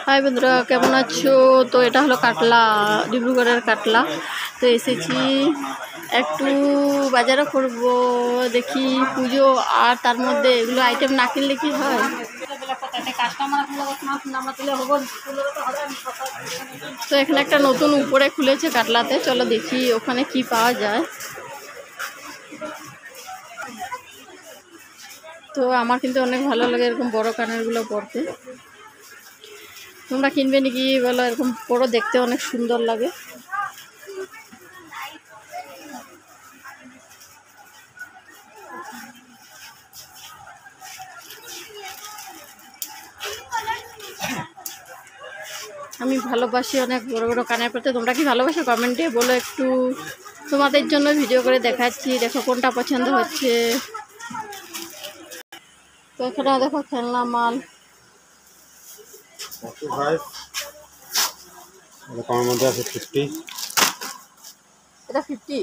High বন্ধুরা, কেমন আছো? তো এটা হলো কাটলা, ডিব্রুগড়ের কাটলা। তো এসেছি একটু বাজারে করব, দেখি পুজো, আর তার মধ্যে এগুলো আইটেম না কিনলে কি হয়। তো এখানে একটা নতুন উপরে খুলেছে কাটলাতে, চলো দেখি ওখানে কি পাওয়া যায়। তো আমার কিন্তু অনেক ভালো লাগে এরকম বড় কানেরগুলো পরতে। তোমরা কিনবে নাকি বলো? এরকম বড়, দেখতে অনেক সুন্দর লাগে। আমি ভালোবাসি অনেক বড় বড় কানের পরতে। তোমরা কি ভালোবাসো? কমেন্টে বলো একটু। তোমাদের জন্য ভিডিও করে দেখাচ্ছি, দেখো কোনটা পছন্দ হচ্ছে। তো এখানে দেখো খেলনা মাল। এটা 50।